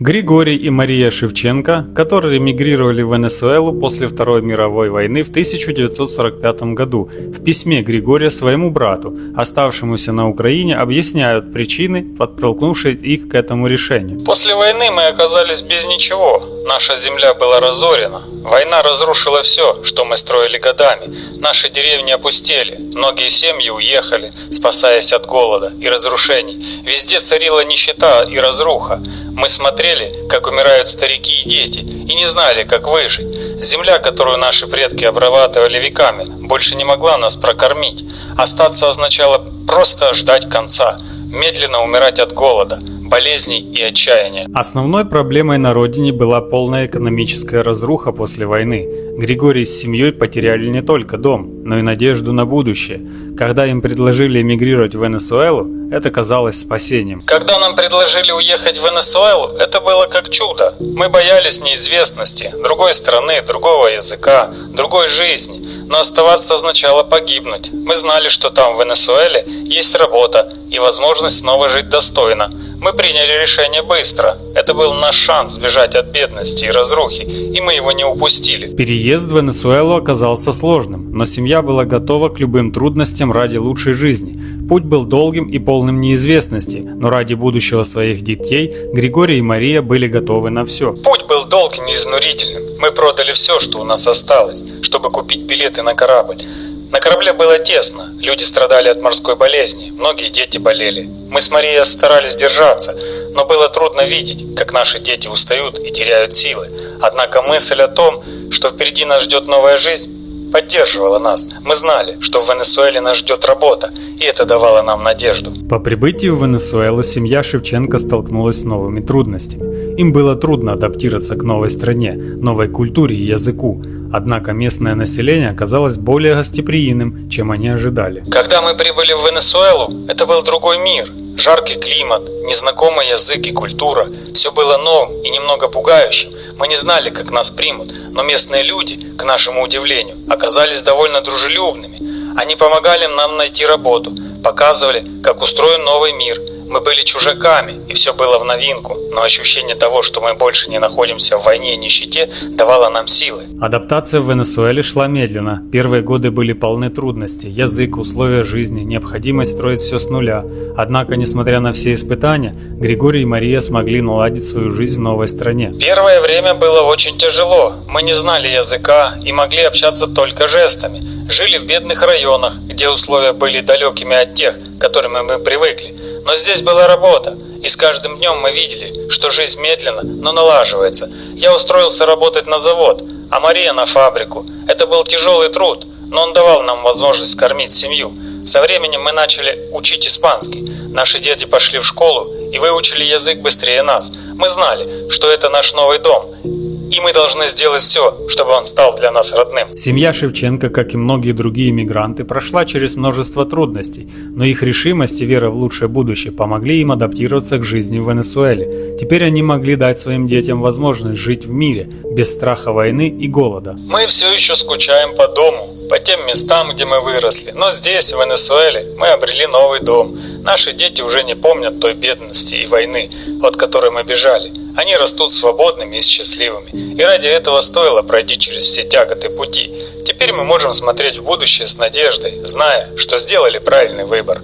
Григорий и Мария Шевченко, которые эмигрировали в Венесуэлу после Второй мировой войны в 1945 году, в письме Григория своему брату, оставшемуся на Украине, объясняют причины, подтолкнувшие их к этому решению. После войны мы оказались без ничего. Наша земля была разорена. Война разрушила все, что мы строили годами. Наши деревни опустели. Многие семьи уехали, спасаясь от голода и разрушений. Везде царила нищета и разруха. Мы смотрели, как умирают старики и дети, и не знали, как выжить. Земля, которую наши предки обрабатывали веками, больше не могла нас прокормить. Остаться означало просто ждать конца, медленно умирать от голода, болезней и отчаяния. Основной проблемой на родине была полная экономическая разруха после войны. Григорий с семьей потеряли не только дом, но и надежду на будущее. Когда им предложили эмигрировать в Венесуэлу, это казалось спасением. Когда нам предложили уехать в Венесуэлу, это было как чудо. Мы боялись неизвестности, другой страны, другого языка, другой жизни. Но оставаться означало погибнуть. Мы знали, что там, в Венесуэле, есть работа и возможность снова жить достойно. Мы приняли решение быстро. Это был наш шанс сбежать от бедности и разрухи, и мы его не упустили. Переезд в Венесуэлу оказался сложным, но семья была готова к любым трудностям ради лучшей жизни. Путь был долгим и полным неизвестности, но ради будущего своих детей Григорий и Мария были готовы на все. Путь был долгим и изнурительным. Мы продали все, что у нас осталось, чтобы купить билеты на корабль. На корабле было тесно, люди страдали от морской болезни, многие дети болели. Мы с Марией старались держаться, но было трудно видеть, как наши дети устают и теряют силы. Однако мысль о том, что впереди нас ждет новая жизнь, поддерживала нас. Мы знали, что в Венесуэле нас ждет работа, и это давало нам надежду. По прибытии в Венесуэлу семья Шевченко столкнулась с новыми трудностями. Им было трудно адаптироваться к новой стране, новой культуре и языку. Однако местное население оказалось более гостеприимным, чем они ожидали. Когда мы прибыли в Венесуэлу, это был другой мир. Жаркий климат, незнакомый язык и культура. Все было новым и немного пугающим. Мы не знали, как нас примут, но местные люди, к нашему удивлению, оказались довольно дружелюбными. Они помогали нам найти работу, показывали, как устроен новый мир. Мы были чужаками, и все было в новинку, но ощущение того, что мы больше не находимся в войне и нищете, давало нам силы. Адаптация в Венесуэле шла медленно. Первые годы были полны трудностей. Язык, условия жизни, необходимость строить все с нуля. Однако, несмотря на все испытания, Григорий и Мария смогли наладить свою жизнь в новой стране. Первое время было очень тяжело. Мы не знали языка и могли общаться только жестами. Жили в бедных районах, где условия были далекими от тех, к которым мы привыкли. Но здесь была работа, и с каждым днем мы видели, что жизнь медленно, но налаживается. Я устроился работать на завод, а Мария на фабрику. Это был тяжелый труд, но он давал нам возможность кормить семью. Со временем мы начали учить испанский. Наши дети пошли в школу и выучили язык быстрее нас. Мы знали, что это наш новый дом, и мы должны сделать все, чтобы он стал для нас родным. Семья Шевченко, как и многие другие мигранты, прошла через множество трудностей, но их решимость и вера в лучшее будущее помогли им адаптироваться к жизни в Венесуэле. Теперь они могли дать своим детям возможность жить в мире, без страха войны и голода. Мы все еще скучаем по дому, по тем местам, где мы выросли, но здесь, в Венесуэле, мы обрели новый дом. Наши дети уже не помнят той бедности и войны, от которой мы бежали. Они растут свободными и счастливыми, и ради этого стоило пройти через все тяготы пути. Теперь мы можем смотреть в будущее с надеждой, зная, что сделали правильный выбор.